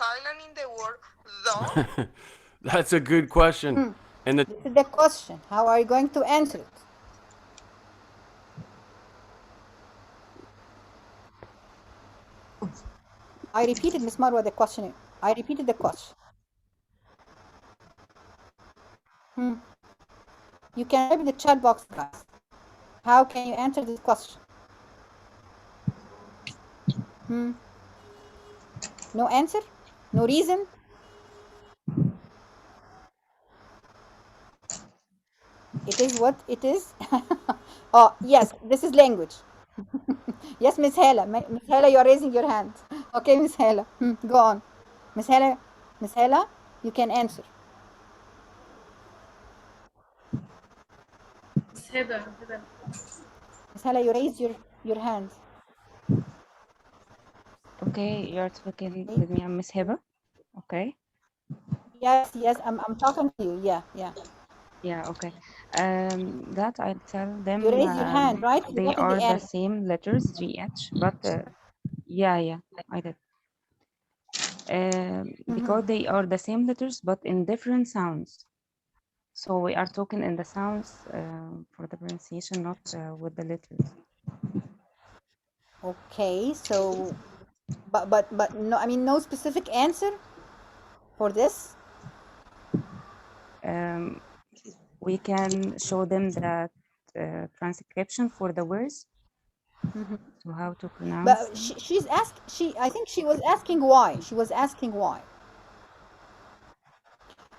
silent in the word though? That's a good question. And This is the question. How are you going to answer it? I repeated, Miss Marwa, the question. I repeated the question. You can type in the chat box, guys. How can you answer this question? No answer? No reason? It is what it is. Oh, yes, this is language. Yes, Miss Hela. Miss Hela, you are raising your hand. Okay, Miss Hela. Go on. Miss Hela, you can answer. Miss Hela, you raise your hand. Okay, you're talking with me. I'm Miss Heba. Okay. Yes, I'm talking to you. Yeah. Yeah, okay. That I'll tell them You raise your hand, right? they What is are the the answer? same letters, GH, but yeah, I did. Because they are the same letters, but in different sounds. So we are talking in the sounds for the pronunciation, not with the letters. Okay, so, but no, I mean no specific answer for this. We can show them the transcription for the words, so how to pronounce. But she's asked. I think she was asking why. She was asking why.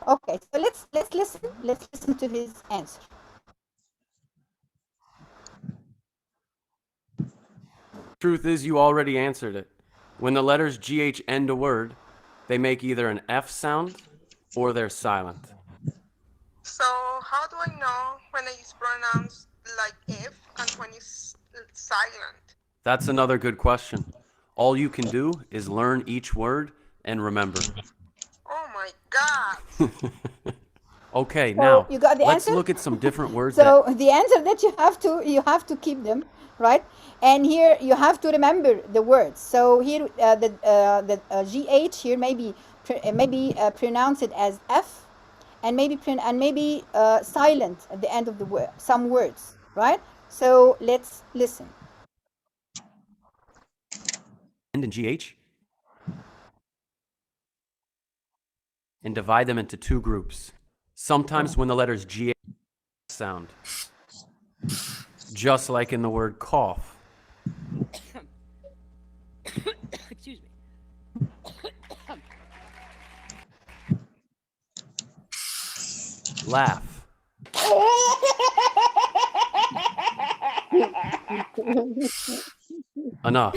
Okay, so let's listen. Let's listen to his answer. truth is, you already answered it. When the letters GH end a word, they make either an F sound or they're silent. So how do I know when it's pronounced like F and when it's silent? That's another good question. All you can do is learn each word and remember. Oh my God! Okay, So now you got the let's answer? look at some different words. So the answer that you have to keep them, right? And here you have to remember the words. So here the GH here maybe pronounce it as F, and maybe silent at the end of the word. Some words, right? So let's listen. end in GH and divide them into two groups. Sometimes when the letters GH sound, just like in the word cough. Excuse me. Laugh. Enough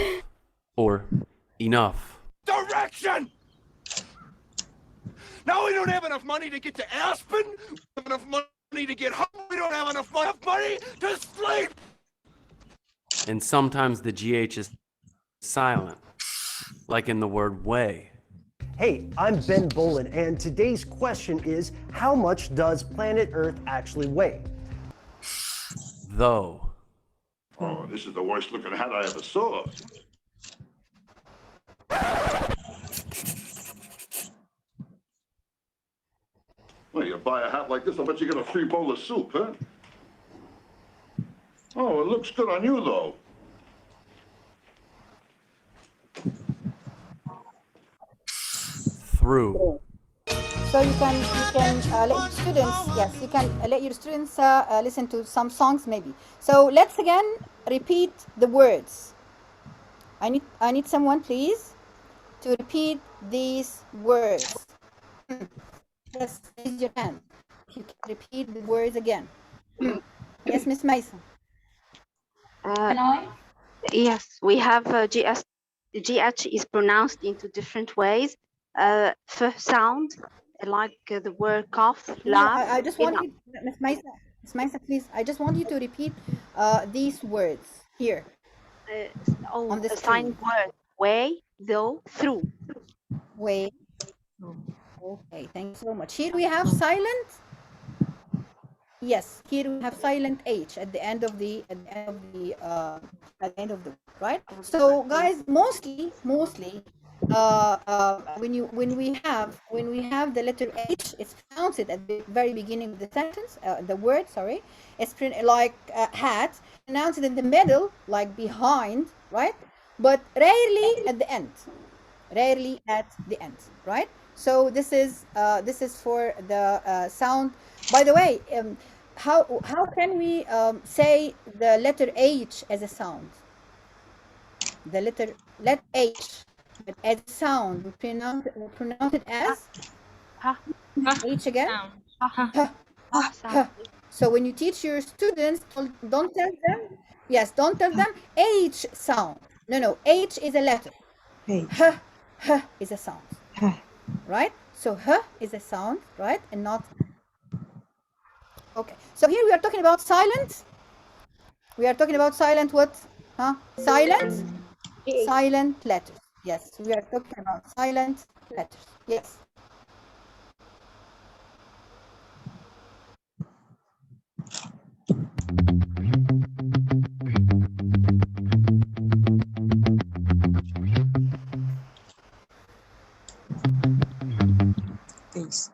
or enough. Direction! Now we don't have enough money to get to Aspen. We don't have enough money to get home. We don't have enough money to sleep. And sometimes the GH is silent, like in the word way. Hey, I'm Ben Bolin, and today's question is, how much does planet Earth actually weigh? Though. Oh, this is the worst looking hat I ever saw. Well, you buy a hat like this, I bet you get a free bowl of soup, huh? Oh, it looks good on you, though. Through. So you can let your students, you can let your students listen to some songs maybe. So let's again repeat the words. I need someone please to repeat these words. Just raise your hand. You can repeat the words again. Yes, Miss Mason. Yes, we have GH is pronounced into different ways. F sound, like the word cough, laugh. I just want you, Miss Mason, please. I just want you to repeat these words here. On the sign word, way, though, through. Way. Okay, thank you so much. Here we have silent. Yes, here we have silent H at the end of the right. So guys, mostly when we have the letter H, it's pronounced at the very beginning of the sentence, the word, sorry, it's like hat, pronounced in the middle, like behind, right? But rarely at the end, rarely at the end, right? So this is for the sound. By the way, how can we say the letter H as a sound? The let H, but as a sound, we pronounce it as Ha, H again. Sound. Huh, sound. huh. So when you teach your students, don't tell them. Yes, don't tell them H sound. No, no, H is a letter. Huh, huh is a sound. Right? So huh is a sound, right? And not. Okay. So here we are talking about silent. We are talking about silent what? Huh? Silent? Silent letters. Yes, we are talking about silent letters. Yes. Please.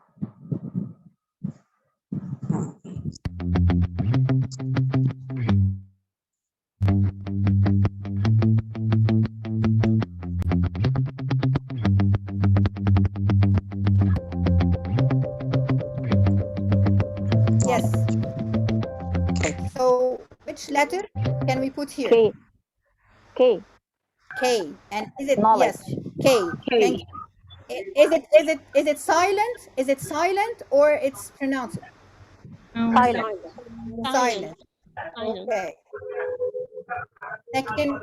Yes. So which letter can we put here? K. K. K. And is it yes? Knowledge. K. Thank K. you. Is it silent? Is it silent or it's pronounced? Silent. Silent. Silent. Okay. Second word.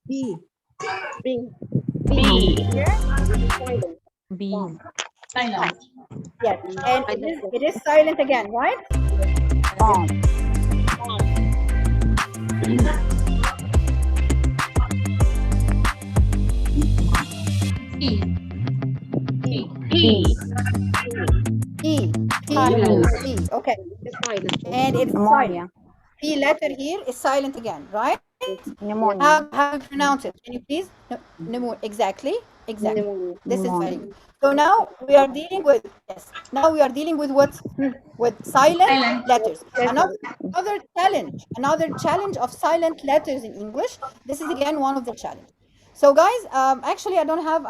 B. B. B. Here? B. Silent. Yes. And it is silent again, right? On. E. E. P. P. P. Silent. P. Okay. And it's Pneumonia. silent. P letter here is silent again, right? Pneumonia. How you pronounce it? Can you please? No, exactly. Exactly. This is very Pneumonia. good. So now we are dealing with yes. Now we are dealing with what? With silent Silent. letters. Another challenge of silent letters in English. This is again one of the challenge. So guys, actually I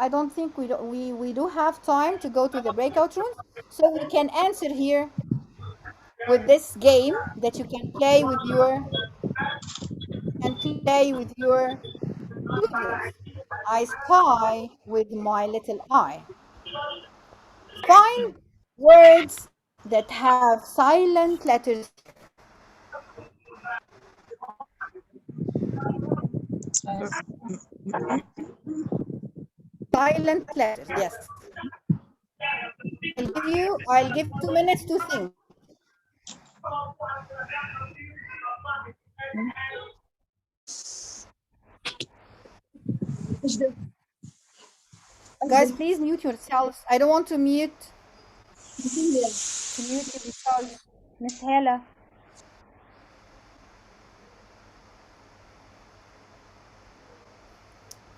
don't think we do have time to go to the breakout rooms. So we can answer here with this game that you can play with your students. I spy with my little eye. Find words that have silent letters here. Silent letters, yes. I'll give you 2 minutes to think. Guys, please mute yourselves. I don't want to mute yourselves. Miss Hela.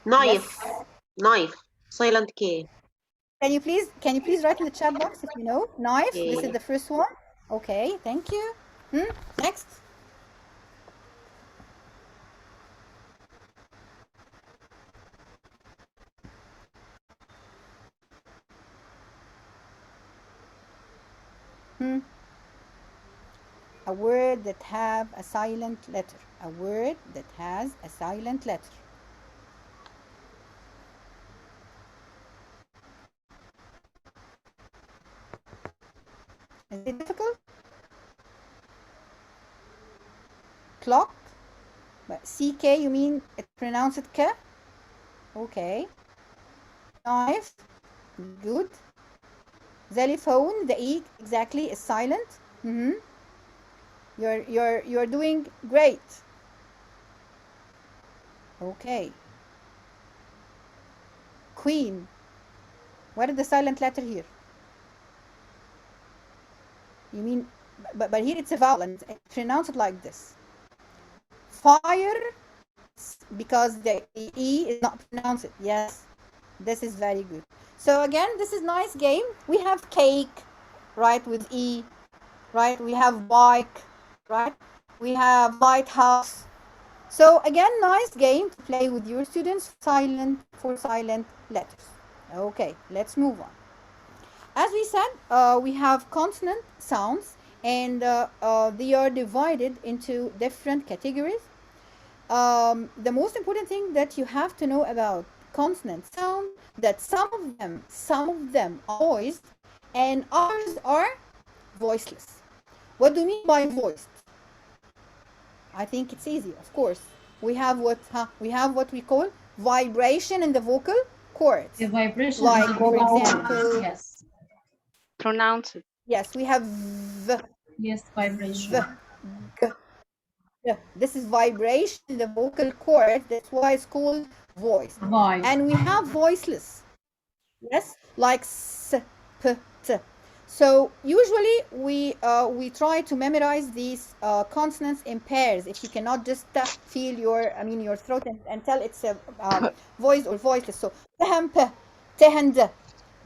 Knife. Yes. Knife. Silent K. Can you please write in the chat box if you know? Knife. This is K. the first one. Okay, thank you. Next. A word that have a silent letter. A word that has a silent letter. Is it difficult? Clock. But CK, you mean it pronounce it K? Okay. Knife. Good. Xylophone, the E exactly is silent. You're doing great. Okay. Queen. What is the silent letter here? You mean, but here it's a vowel and pronounce it like this. Fire, because the E is not pronounced. Yes, this is very good. So again, this is nice game. We have cake, right, with E, right? We have bike, right? We have lighthouse. So again, nice game to play with your students for silent letters. Okay, let's move on. As we said, we have consonant sounds, and they are divided into different categories. The most important thing that you have to know about consonant sound, that some of them are voiced and others are voiceless. What do you mean by voiced? I think it's easy, of course. We have what we call vibration in the vocal cords. The vibration Like, in the for vocal example, cords. Yes. Pronounce it. yes, we have v, Yes, v, vibration. g. This is vibration in the vocal cord. That's why it's called voice. Vibe. And we have voiceless. Yes, like s, p, t. So usually we try to memorize these consonants in pairs. If you cannot just feel your throat and tell it's a voice or voiceless. So tehem p, tehen d,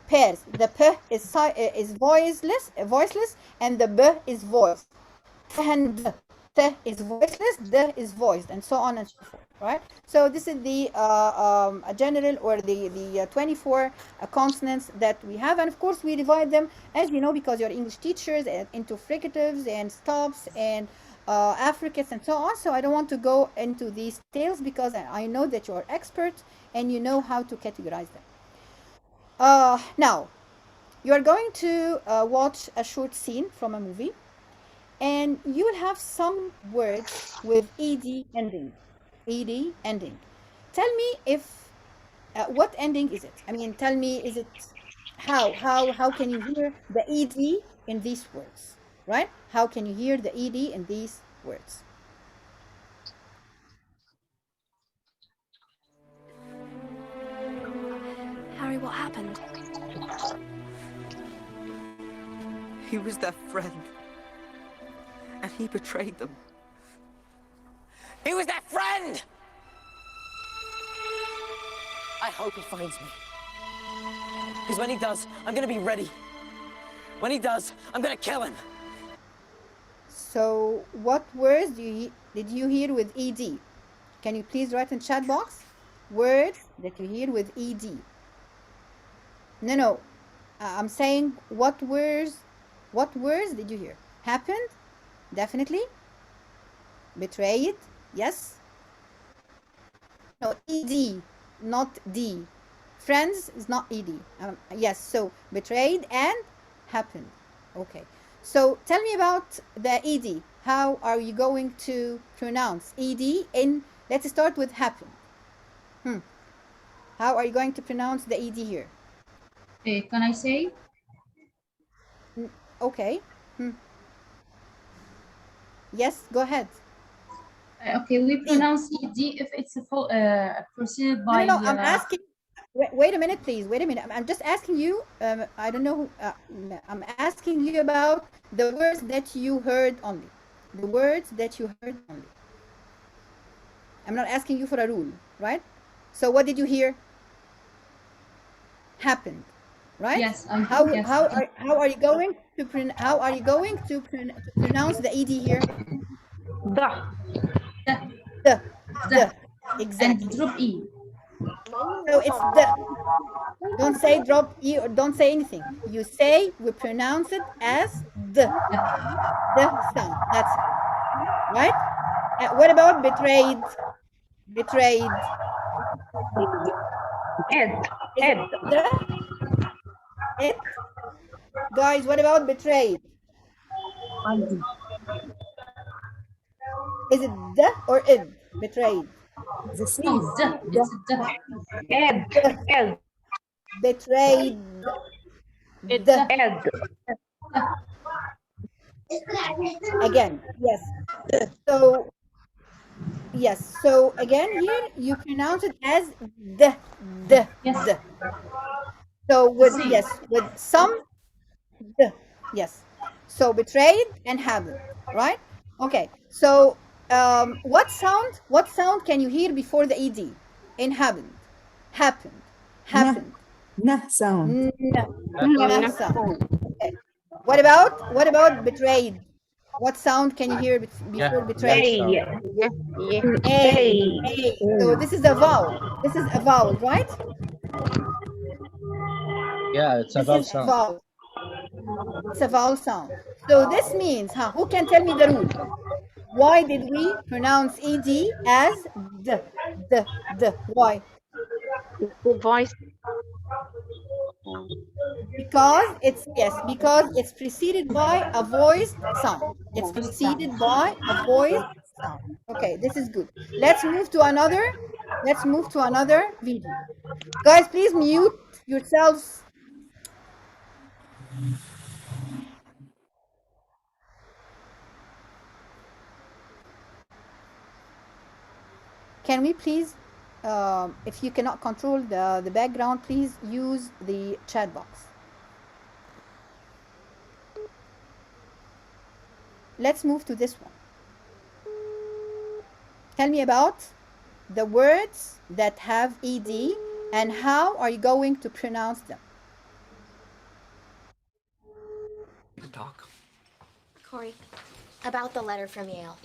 pairs. The p is voiceless, and the b is voiced. Tehen d, t is voiceless, d is voiced, and so on and so forth. Right? So this is the general, or the 24 consonants that we have, and of course we divide them, as you know, because you're English teachers, into fricatives and stops and affricates and so on. So I don't want to go into these details because I know that you're experts and you know how to categorize them. Now you are going to watch a short scene from a movie, and you will have some words with ed ending. Ed ending. Tell me if what ending is it? I mean, tell me, is it how can you hear the ed in these words, right? How can you hear the ed in these words? Harry, what happened? He was their friend, and he betrayed them. He was their friend! I hope he finds me. Because when he does, I'm gonna be ready. When he does, I'm gonna kill him. So what words did you hear with ed? Can you please write in chat box words that you hear with ed? No, I'm saying what words did you hear? Happened, definitely. Betrayed, yes. No, ed, not d. Friends is not ed. Yes, so betrayed and happened. Okay, so tell me about the ed. How are you going to pronounce ed in, let's start with happened. How are you going to pronounce the ed here? Can I say? Okay. Yes, go ahead. Okay, we pronounce ed if it's preceded by. No, I'm asking. Wait a minute, please. Wait a minute. I'm just asking you. I don't know. I'm asking you about the words that you heard only. The words that you heard only. I'm not asking you for a rule, right? So what did you hear? Happened, right? Yes. How are you going to pronounce the ed here? The. Exactly. And drop e. So it's the. Don't say drop e or don't say anything. You say, we pronounce it as the sound. That's it. Right? What about betrayed? Betrayed. Ed. Is it the? It? Guys, what about betrayed? Is it the or id? Betrayed. The same. It's the. Ed. Ed. Betrayed. The. Ed. Again, yes. So yes. So again, here you pronounce it as the Yes. the. So with Same. yes, with some the yes. So betrayed and haven't, right? Okay. So what sound can you hear before the ed in haven't? Happened. Nah, Happened. nah sound. Nah sound. Okay. What about betrayed? What sound can you hear before betrayed? Yeah, yeah. A. So this is a vowel. This is a vowel, right? This is a vowel. It's a vowel sound. So this means, who can tell me the rule? Why did we pronounce ed as the? Why? The voice. Because it's preceded by a voiced sound. It's preceded by a voiced sound. Okay, this is good. Let's move to another video. Guys, please mute yourselves. Can we please, if you cannot control the background, please use the chat box. Let's move to this one. Tell me about the words that have ed and how are you going to pronounce them? Talk. Corey, about the letter from Yale.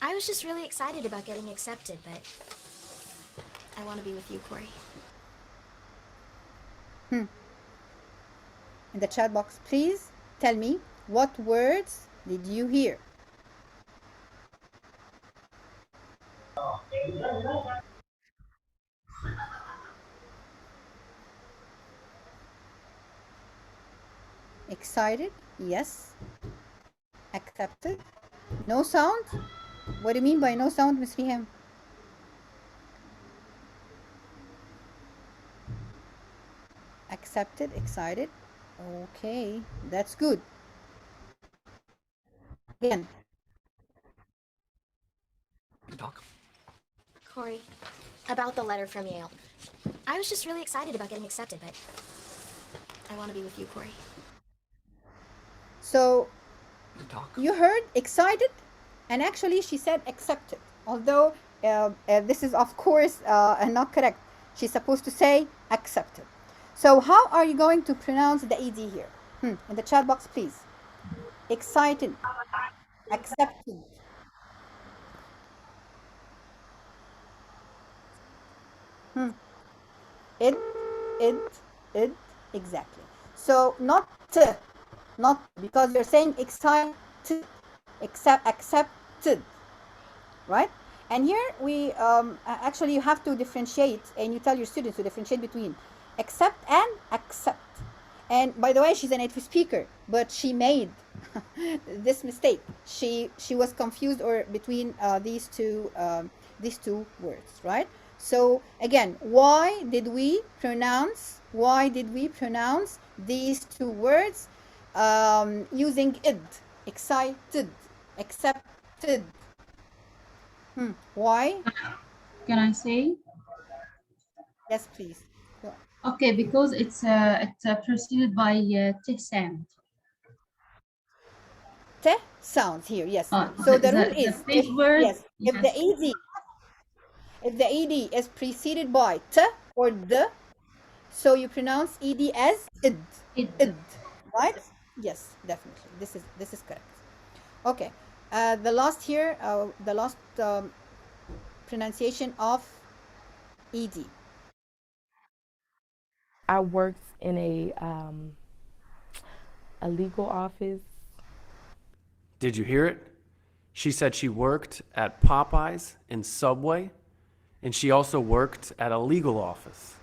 I was just really excited about getting accepted, but I want to be with you, Corey. In the chat box, please tell me what words did you hear? Excited? Yes. Accepted? No sound? What do you mean by no sound, Miss Riham? Accepted, excited. Okay, that's good. Again. Talk. Corey, about the letter from Yale. I was just really excited about getting accepted, but I want to be with you, Corey. So Talk. you heard excited, and actually she said accepted. Although this is of course not correct. She's supposed to say accepted. So how are you going to pronounce the ed here? In the chat box, please. Excited, accepted. It, it, exactly. So not because you're saying excited, accepted, right? And here we actually you have to differentiate, and you tell your students to differentiate between accept and accept. And by the way, she's a native speaker, but she made this mistake. She was confused or between these two words, right? So again, why did we pronounce these two words using id? Excited, accepted. Why? Can I say? Yes, please. Go. Okay, because it's preceded by t sound. Te sounds here, yes. The, So the rule the is big word, if yes. the ed is preceded by t or the, so you pronounce ed as id. Id, right? Yes, definitely. This is correct. Okay. The last here, the last pronunciation of ed. I worked in a legal office. Did you hear it? She said she worked at Popeyes and Subway, and she also worked at a legal office.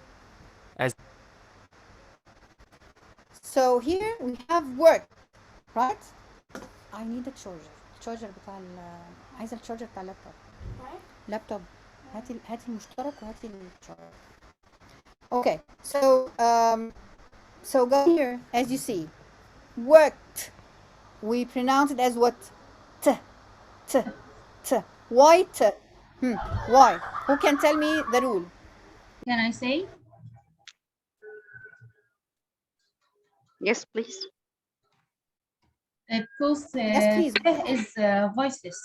So here we have work, right? I need a charger بتاع عايزه الشارجر بتاع اللابتوب. لابتوب هاتي المشترك وهاتي الشارجر. Okay, so go here as you see, worked, we pronounce it as what? T, t, t. Why t? Why? Who can tell me the rule? Can I say? Yes, please. Because Yes, please. is voiceless.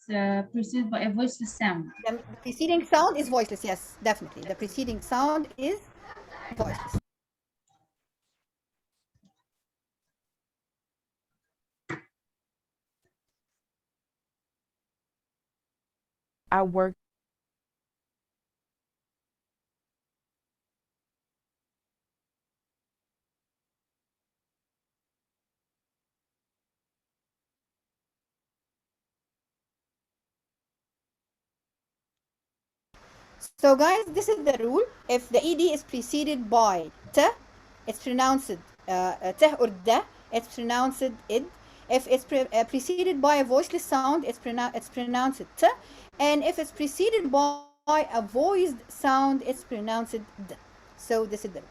It's preceded by a voiceless sound. The preceding sound is voiceless. Yes, definitely. The preceding sound is voiceless. I work. So guys, this is the rule. If the ed is preceded by t, it's pronounced t or da. It's pronounced id. If it's preceded by a voiceless sound, it's pronounced t. And if it's preceded by a voiced sound, it's pronounced d. So this is the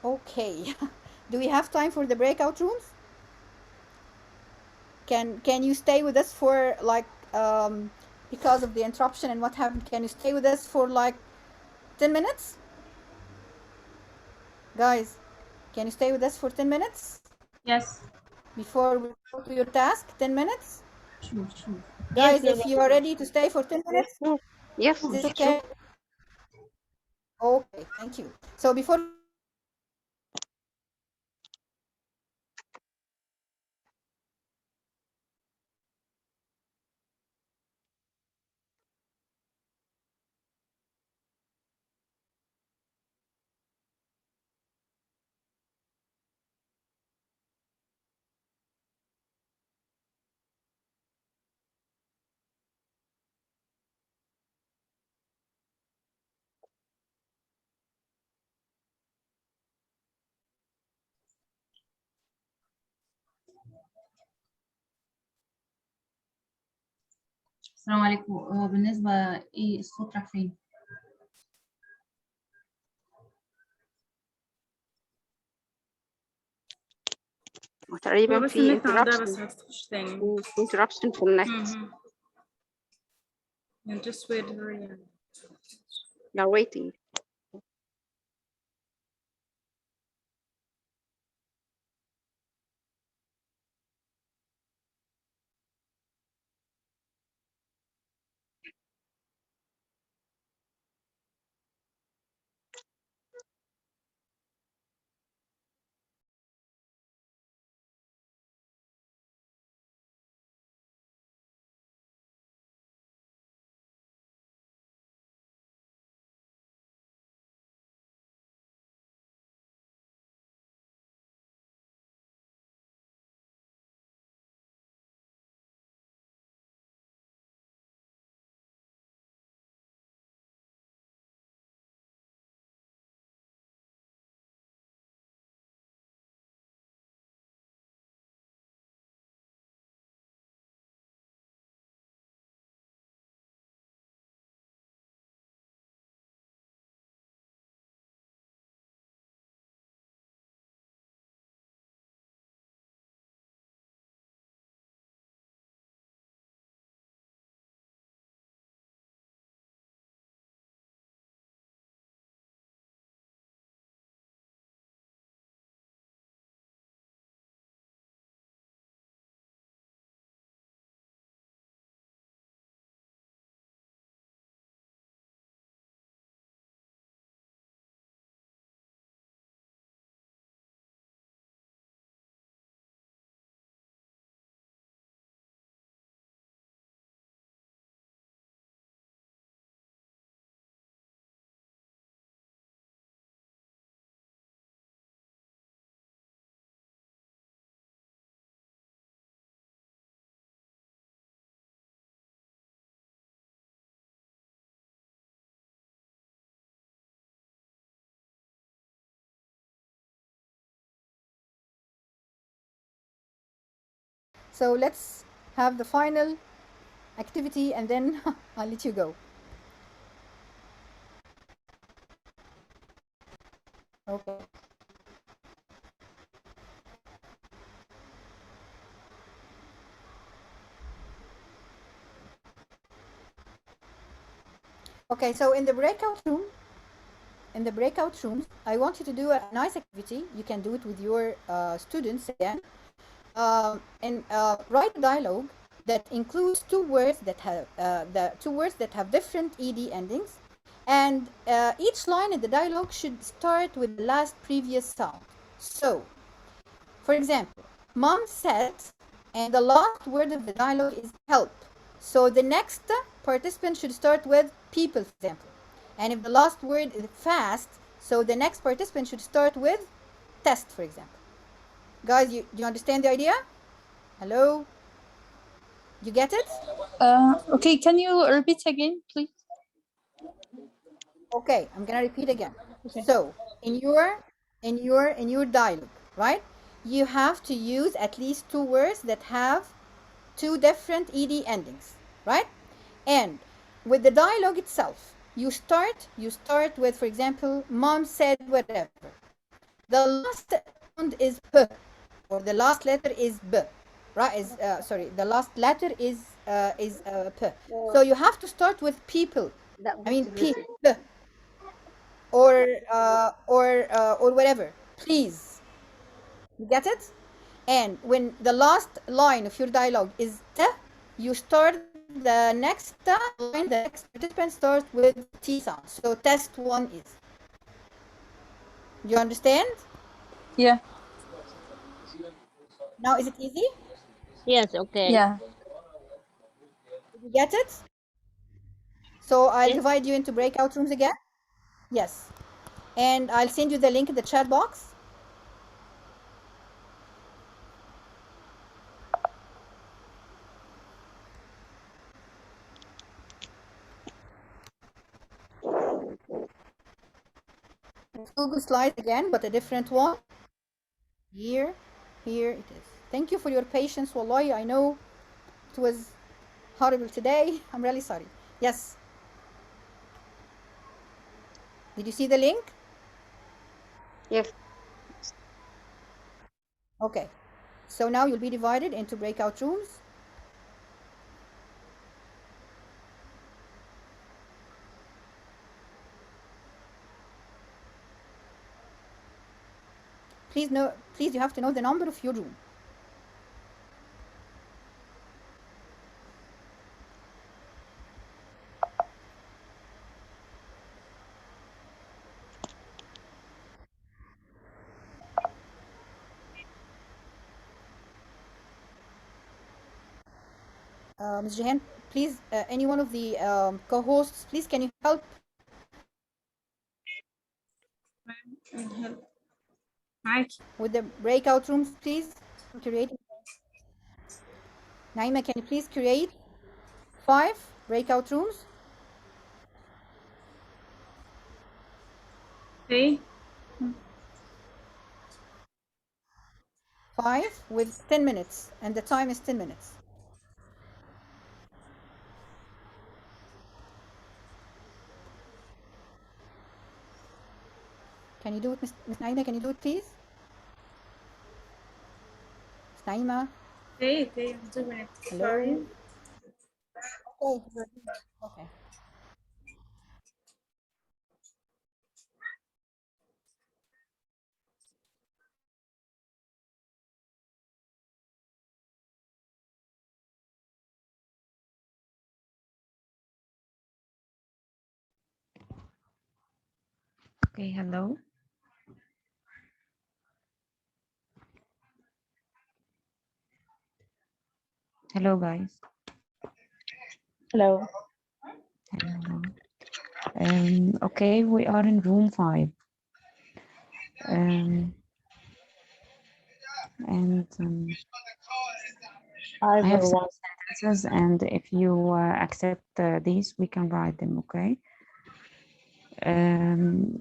rule. Okay. Do we have time for the breakout rooms? Can you stay with us for like because of the interruption and what happened? Can you stay with us for like 10 minutes? Guys, can you stay with us for 10 minutes? Yes. Before we go to your task, 10 minutes? Sure, sure. Guys, if you are ready to stay for 10 minutes, Yes, is this sure. okay? Okay, thank you. So before السلام عليكم. هو بالنسبة ايه الصوت راح فين؟ تقريبا بس في النت عندها بس interruption. هتخش تاني. interruption في النت. And just wait her in. You're waiting. so let's have the final activity and then I'll let you go. Okay. Okay, so in the breakout rooms, I want you to do a nice activity. You can do it with your students again, and write a dialogue that includes two words that have different ed endings, and each line in the dialogue should start with the last previous sound. So, for example, mom said, and the last word of the dialogue is help. So the next participant should start with people, for example. And if the last word is fast, so the next participant should start with test, for example. Guys, do you understand the idea? Hello? You get it? Okay, can you repeat again, please? Okay, I'm gonna repeat again. Okay. So in your dialogue, right? You have to use at least two words that have two different ed endings, right? And with the dialogue itself, you start with, for example, mom said whatever. The last sound is p, or the last letter is b, right? Is sorry, the last letter is p. So you have to start with people. I mean p, or whatever. Please, you get it? And when the last line of your dialogue is t, you start the next line, the next participant starts with t sound. So test one is. You understand? Yeah. Now is it easy? Yes, okay. Yeah. Did you get it? So I'll Yes. divide you into breakout rooms again. Yes. And I'll send you the link in the chat box. It's Google Slides again, but a different one. Here it is. Thank you for your patience, wallahi. I know it was horrible today. I'm really sorry. Yes. Did you see the link? Yes. Okay. So now you'll be divided into breakout rooms. Please, you have to know the number of your room. Ms. Jehan, please, any one of the co-hosts, please, can you help with the breakout rooms, please? Naima, can you please create 5 breakout rooms? Okay. 5 with 10 minutes, and the time is 10 minutes. Can you do it, Ms. Naima? Can you do it, please? Ms. Naima? Okay, I'm doing it. Hello? Okay. Okay. Okay, hello. Hello, guys. Hello. Hello. Okay, we are in room 5. And Hi, I have some everyone. sentences, and if you accept these, we can write them, okay?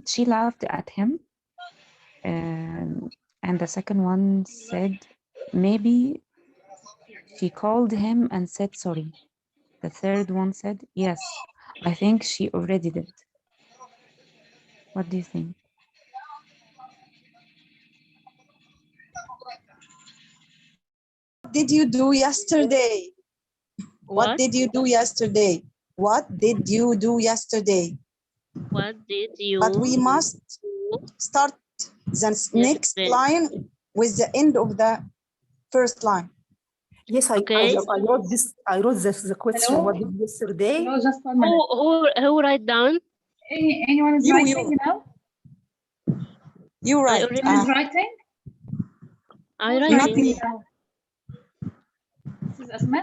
She laughed at him. And the second one said, maybe she called him and said sorry. The third one said, yes, I think she already did. What do you think? did you do yesterday? What What? did you do yesterday? What did you do yesterday? What did you But we must start the next yesterday? line with the end of the first line. Yes, Okay. I wrote this. I wrote the question. Hello? What did yesterday? Hello, just 1 minute. Who write down? Anyone is writing now? You I write. already Anyone is writing? I Who's writing. writing now? This is Asma?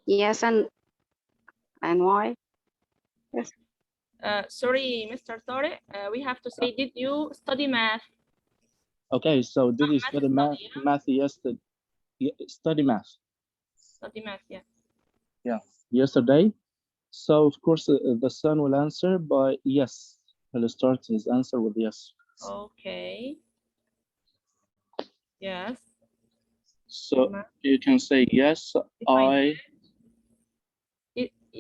Yes, and why? Yes. Sorry, Mr. Tariq, we have to say, did you study math? Okay, so did you study math yesterday? Study math. Study math, yeah. Yeah, yesterday. So of course the son will answer by yes. He'll start his answer with yes. Okay. Yes. So you can say yes, I.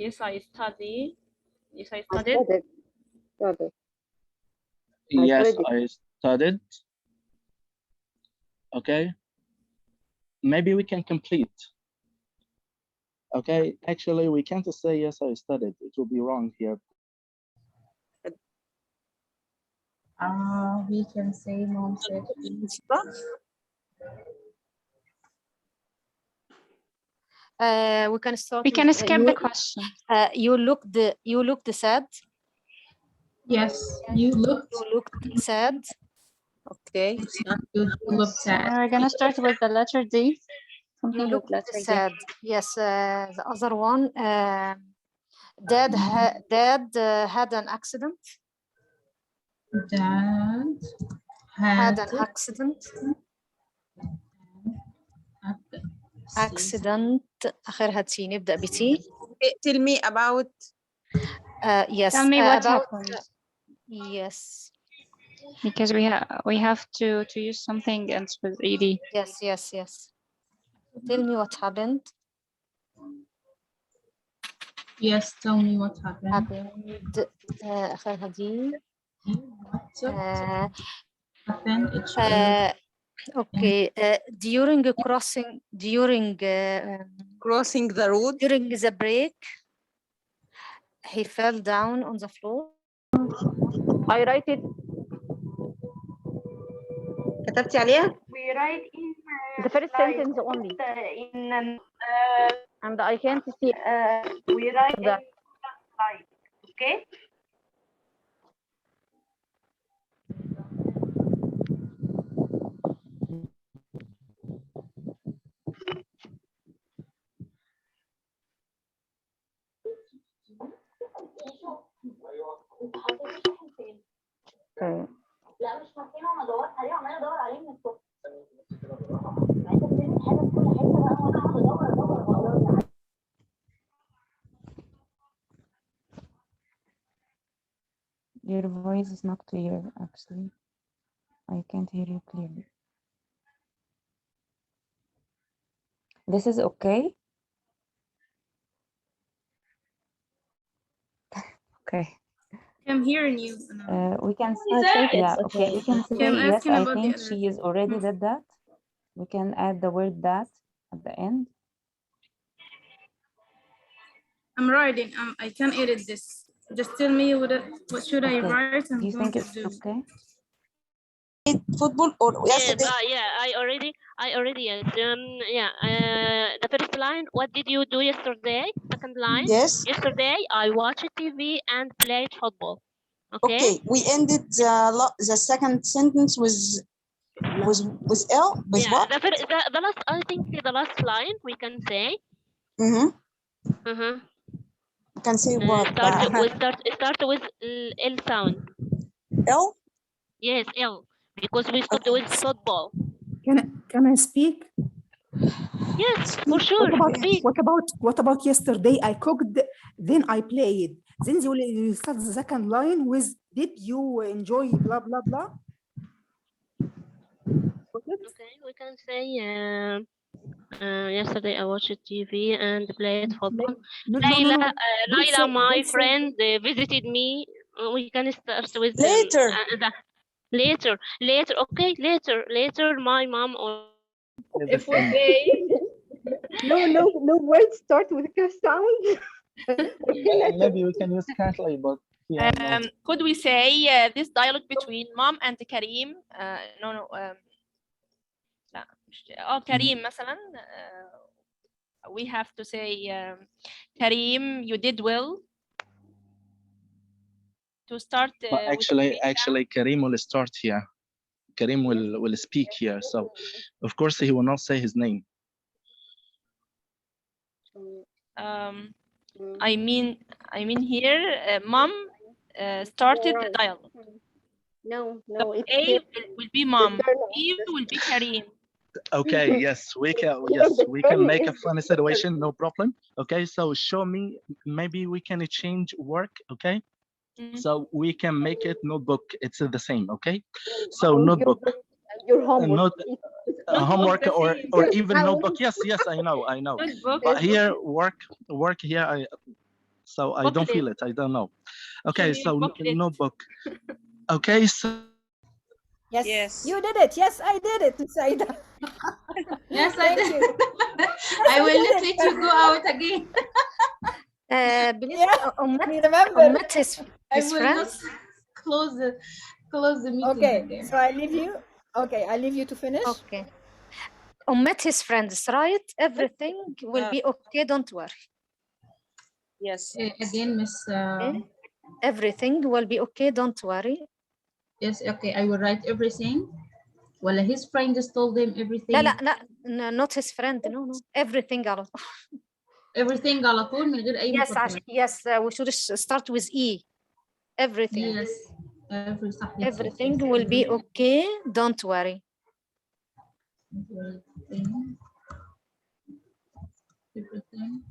Yes, I study. Yes, I I studied. studied. Yes, I studied. Okay. Maybe we can complete. Okay, actually we can't say yes, I studied. It will be wrong here. We can say mom said. We can start. We can with, skip the question. You looked sad. Yes, you looked sad. Okay. You looked sad. We're gonna start with the letter D. Something You with looked letter D. sad. Yes. The other one. Dad had an accident. Dad had an accident. accident آخرها تي نبدأ بتي. Tell me about. Yes. Tell me what about, happened. Yes. Because we have to use something else with ed. Yes. Tell me what happened. Yes, tell me what happened. آخرها دي. happened. Okay. During crossing the road. During the break, he fell down on the floor. I write it. كتبتي عليها؟ We write in the first sentence only. And I can't see. We write in slide. Okay. لا مش فاكرين، انا دورت عليه وعماله ادور عليه من الصبح. انت بترمي حاجه في كل حته بقى وانا اقعد ادور. Your voice is not clear, actually. I can't hear you clearly. This is okay? Okay. I'm hearing you. We can say, yeah, okay. We can say, yes, I think she is already did that. We can add the word that at the end. I'm writing. I can edit this. Just tell me what should I write? Do you think it's okay? Football or yesterday? Yeah, I already yes. The first line, what did you do yesterday? Second line, yes. Yesterday I watched TV and played football. Okay, we ended the second sentence with L. With what? The last, I think the last line we can say. You can say what? Start with L sound. L? Yes, L. Because we stopped with football. Can I speak? Yes, for sure. What about yesterday? I cooked, then I played. Then you start the second line with did you enjoy blah blah blah. Okay, we can say yesterday I watched TV and played football. Layla, my friend, visited me. We can start with later. Later, okay, later, my mom or If we say No words start with K sound. Maybe we can use Catley, but yeah, no. could we say this dialogue between mom and Karim no no لا كريم مثلا we have to say Karim, you did well to start But actually, Karim will start here. Karim will speak here. So, of course, he will not say his name. I mean here, mom started the dialogue. No, So it's A will be mom, B will be Karim. Okay, yes, we can make a funny situation, no problem. Okay, so show me, maybe we can change work, okay? So we can make it notebook, it's the same, okay? So notebook, your homework. homework or even notebook. Yes, I know. Notebook. But here work here, so I don't feel it. I don't know. Okay, so notebook. Okay, so Yes. You did it. Yes, I did it, Saida. Yes, I Thank did. you. I will not let you go out again. Remember. I will not close the meeting Okay, again. so I leave you. Okay, I leave you to finish. Okay. Met his friends, right? Everything will be okay, don't worry. Yes. Again, Miss. Everything will be okay, don't worry. Yes, okay, I will write everything. Well, his friends told him everything. لا not his friend, no. Everything على طول. Everything على طول من غير أي مقدمة. Yes, we should start with E. Everything. Yes. Everything will be okay, don't worry. Everything.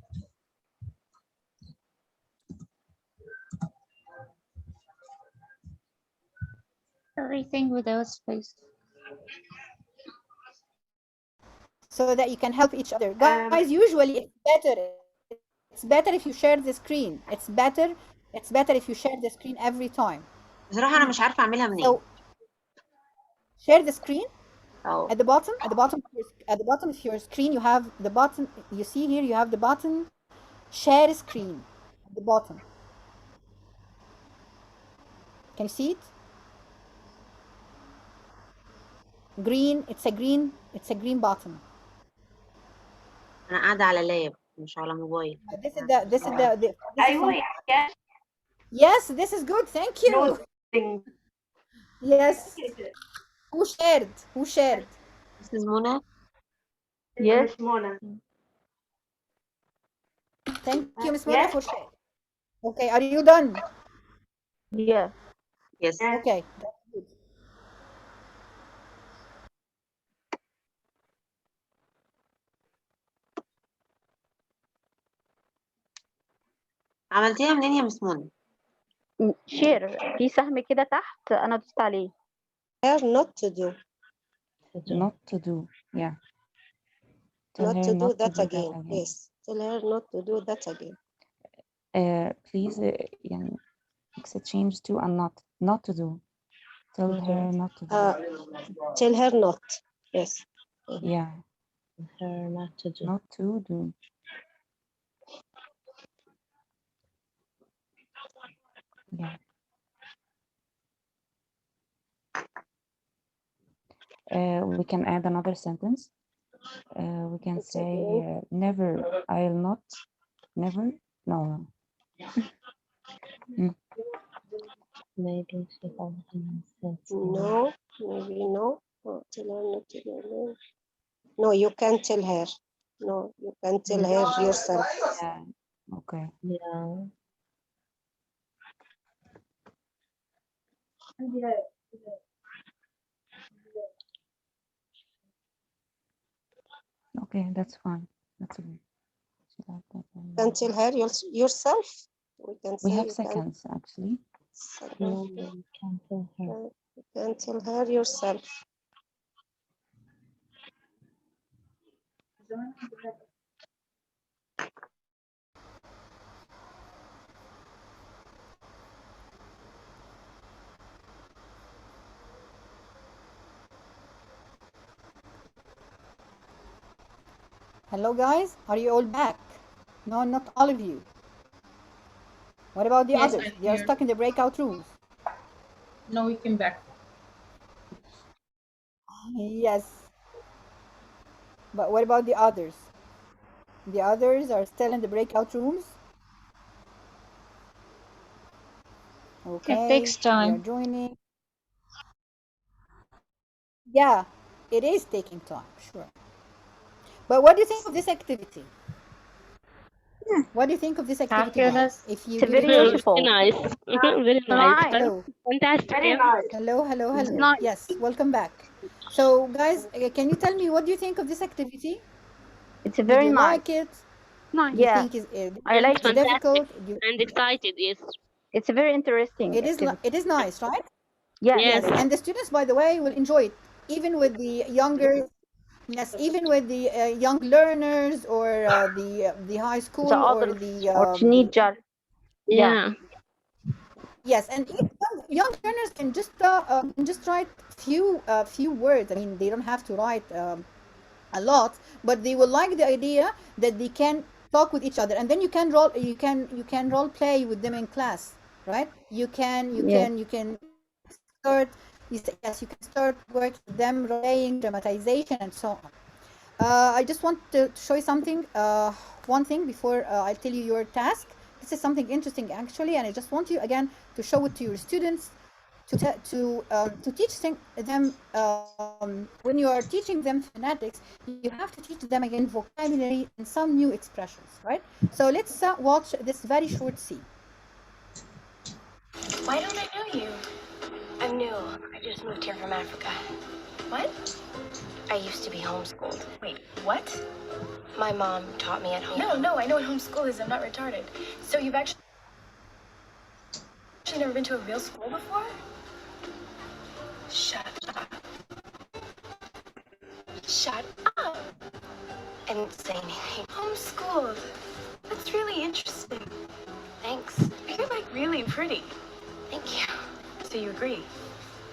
Everything without space. So that you can help each other. Guys, usually it's better if you share the screen. It's better if you share the screen every time. بصراحة أنا مش عارفة أعملها منين. So share the screen. At the bottom of your screen, you have the button. You see here, you have the button, share screen at the bottom. Can you see it? Green. It's a green button. أنا قاعدة على لاب مش على موبايل. This is the أيوة Yes, this is good. Thank you. Yes. Who shared? This is Mona. Yes, Mona. Thank you, Miss Mona, for sharing. Okay, are you done? Yes. Yes. Okay, that's good. عملتيها منين يا مس منى؟ شير في سهم كده تحت أنا دوست عليه. Not to do. Not to do. Yeah. Not to do that again. Yes. Tell her not to do that again. Please يعني exchange to and not to do. Tell her not to do. Tell her not. Yes. Yeah. Tell her not to do. Not to do. Yeah. We can add another sentence. We can say never. I'll not. Never. No. Maybe she No, maybe no. Oh, tell her not to do. No, you can't tell her. No, you can tell her yourself. Yeah. Okay. Yeah. Okay, that's fine. That's good. You can tell her yourself. We have seconds actually. No, you can't tell her. You can tell her yourself. Hello, guys. Are you all back? No, not all of you. What about the Yes, others? I'm They are here. stuck in the breakout rooms. No, we came back. Yes. But what about the others? The others are still in the breakout rooms. It Okay, takes they are time. joining. Yeah, it is taking time, sure. But what do you think of this activity? What do you think of this activity, guys? Calculus. If you It's give it very your Very useful. nice. Very nice. Nice. hello, Fantastic. Very Yeah. nice. hello, It's hello. nice. Yes, welcome back. So, guys, can you tell me what do you think of this activity? It's Did very you nice. like it? Nice. Do you Yeah, think I Yes, like it's it. fantastic. difficult? Do you, And excited. Yes. It's a very interesting activity. it is nice, right? Yes. Yes. Yes, and the students, by the way, will enjoy it, even with the younger. Yes, even with the young learners or the high The school or others or the teenager. Yeah. Yeah. yes, and even young learners can just write few words. I mean, they don't have to write a lot, but they will like the idea that they can talk with each other, and then you can role play with them in class, right? Yes. You can start yes, you can start working with them, role playing, dramatization, and so on. I just want to show you something, one thing before I tell you your task. This is something interesting actually, and I just want you again to show it to your students, to teach them when you are teaching them phonetics. You have to teach them again vocabulary and some new expressions, right? So let's watch this very short scene. Why don't I know you? I'm new. I just moved here from Africa. What? I used to be homeschooled. Wait, what? My mom taught me at home. No, I know what homeschool is. I'm not retarded. So you've actually never been to a real school before? Shut up. Shut up. I didn't say anything. Homeschooled. That's really interesting. Thanks. You're like really pretty. Thank you. So you agree?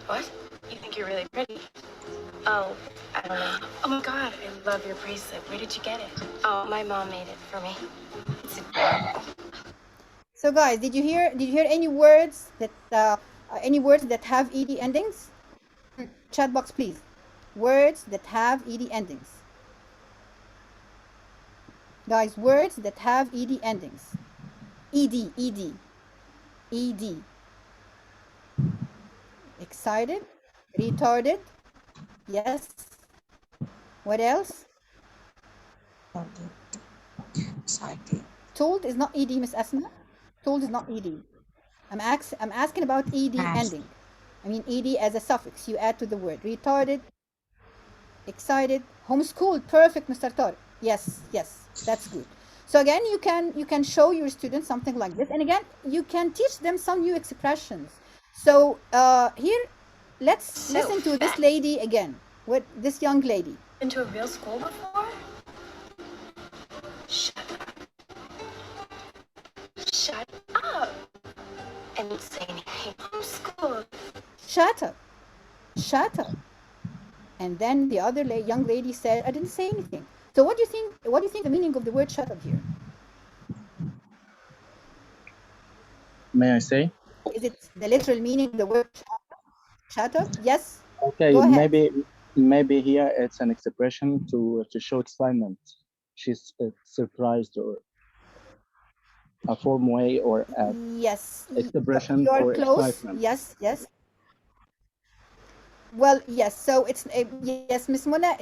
What? You think you're really pretty? Oh, I don't know. Oh my god, I love your bracelet. Where did you get it? Oh, my mom made it for me. It's adorable. So guys, did you hear any words that have ed endings? Chat box, please. Words that have ed endings. Guys, words that have ed endings. Ed. Excited, retarded. Yes. What else? Excited. Told is not ed, Miss Asma. Told is not ed. I'm asking about ed ending. I mean ed as a suffix you add to the word. Retarded, excited, homeschooled. Perfect, Mr. Tariq. Yes, that's good. So again, you can show your students something like this, and again, you can teach them some new expressions. So here, let's listen to this lady again. What this young lady? Been to a real school before? Shut up. Shut up. I didn't say anything. Homeschooled. Shut up. And then the other young lady said, I didn't say anything. So what do you think the meaning of the word shut up here? May I say? Is it the literal meaning of the word shut up? Yes. Okay, Go ahead. maybe here it's an expression to show excitement. She's surprised, or a form way, or a Yes. expression You are for close. excitement. Yes. Well, yes. So it's yes, Miss Muna.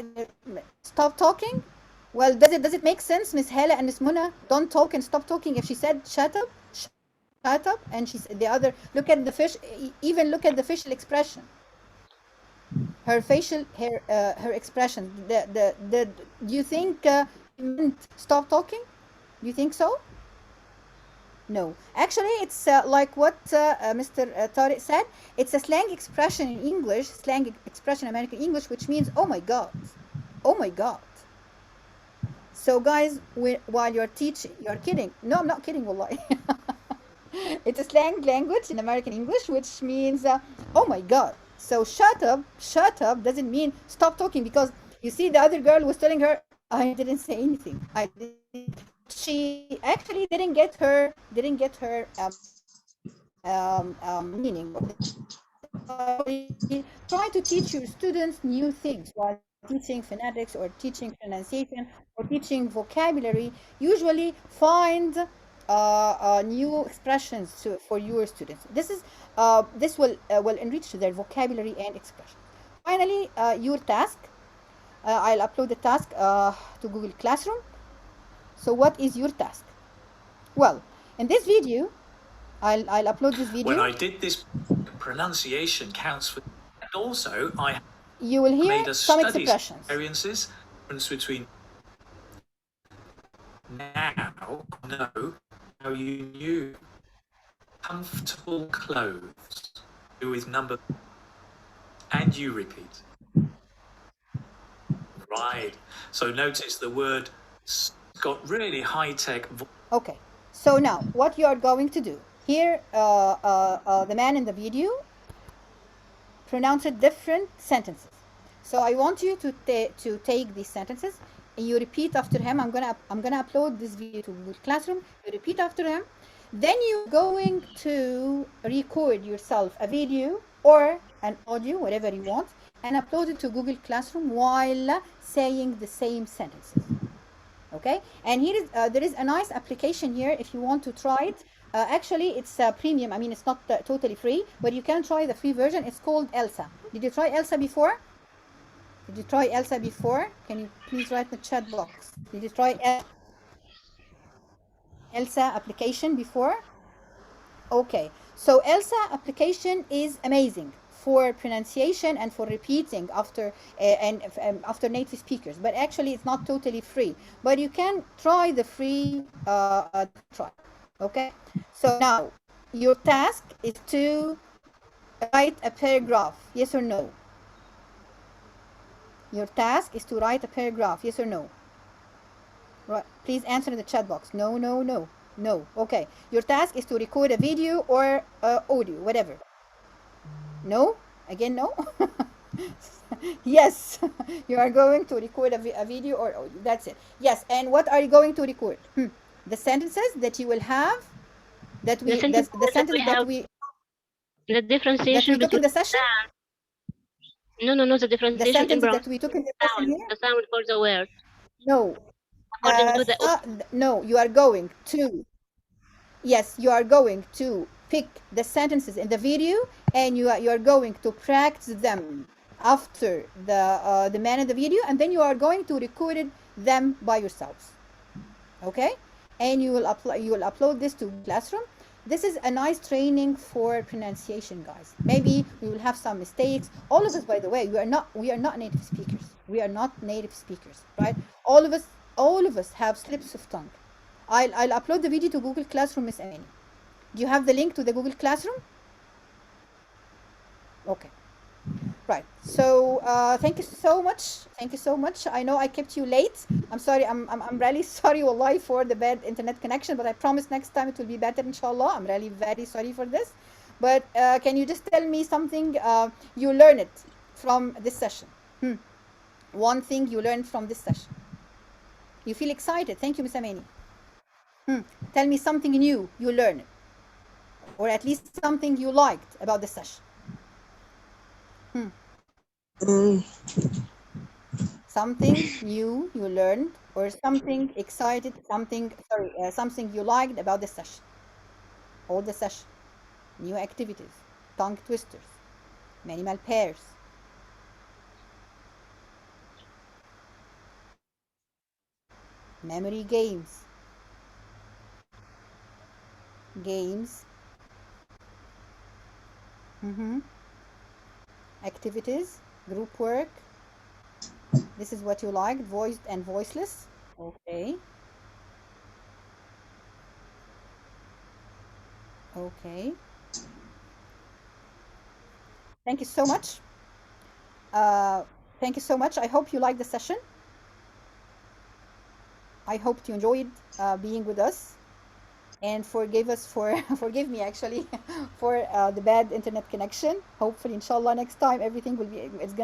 Stop talking. Well, does it make sense, Miss Hala and Miss Muna? Don't talk and stop talking. If she said shut up, and she's the other. Look at the fish. Even look at the facial expression. Her her expression. Do you think meant stop talking? Do you think so? No, actually, it's like what Mr. Tariq said. It's a slang expression in English, slang expression in American English, which means "Oh my God, oh my God." So, guys, while you're teaching, you're kidding. No, I'm not kidding, wallahi. It's a slang language in American English, which means "Oh my God." So, shut up doesn't mean stop talking, because you see, the other girl was telling her, I didn't say anything. She actually didn't get her meaning of this. Try to teach your students new things while teaching phonetics or teaching pronunciation or teaching vocabulary. Usually find new expressions for your students. This will enrich their vocabulary and expressions. Finally, your task. I'll upload the task to Google Classroom. So what is your task? Well, in this video, I'll upload this video. When I did this, pronunciation counts for, and also I You will hear made us some study expressions. experiences, difference between now, know, how you knew, comfortable clothes, do with number, and you repeat. Right. So notice the word got really high-tech. Okay. So now, what you are going to do here? The man in the video pronounced different sentences. So I want you to take these sentences and you repeat after him. I'm gonna upload this video to Google Classroom. You repeat after him. Then you're going to record yourself a video or an audio, whatever you want, and upload it to Google Classroom while saying the same sentences. Okay, and here is there is a nice application here if you want to try it. Actually, it's premium. I mean, it's not totally free, but you can try the free version. It's called Elsa. Did you try Elsa before? Did you try Elsa before? Can you please write in the chat box? Did you try Elsa application before? Okay, so Elsa application is amazing for pronunciation and for repeating after after native speakers, but actually it's not totally free, but you can try the free try. Okay, so now your task is to write a paragraph, yes or no? Your task is to write a paragraph, yes or no? Right, please answer in the chat box. No, no, no. No. Okay. Your task is to record a video or audio, whatever. No? Again, no? Yes. You are going to record a video or audio. That's it. Yes. And what are you going to record? The sentences that you will have, that we, the sentence that we, the differentiation that we took in the session? No, the differentiation the sentence that we took in the session here? The sound for the word. No. According to the no, you are going to, yes, you are going to pick the sentences in the video and you are going to practice them after the man in the video, and then you are going to record them by yourselves. Okay, and you will upload this to Classroom. This is a nice training for pronunciation, guys. Maybe we will have some mistakes. All of us, by the way, we are not native speakers. We are not native speakers, right? All of us have slips of tongue. I'll upload the video to Google Classroom, Miss Amani. Do you have the link to the Google Classroom? Okay. Right. So thank you so much. Thank you so much. I know I kept you late. I'm sorry. I'm really sorry, wallahi, for the bad internet connection. But I promise next time it will be better, inshallah. I'm really very sorry for this. But can you just tell me something you learned from this session? One thing you learned from this session. You feel excited. Thank you, Miss Amani. Tell me something new you learned, or at least something you liked about the session. Something new you learned, or something excited, something you liked about the session. All the session. New activities, tongue twisters, minimal pairs. Memory games. Activities, group work. This is what you liked, voiced and voiceless. Okay. Okay. Thank you so much. Thank you so much. I hope you liked the session. I hope you enjoyed being with us, and forgive me actually for the bad internet connection. Hopefully, inshallah, next time everything will be, it's gonna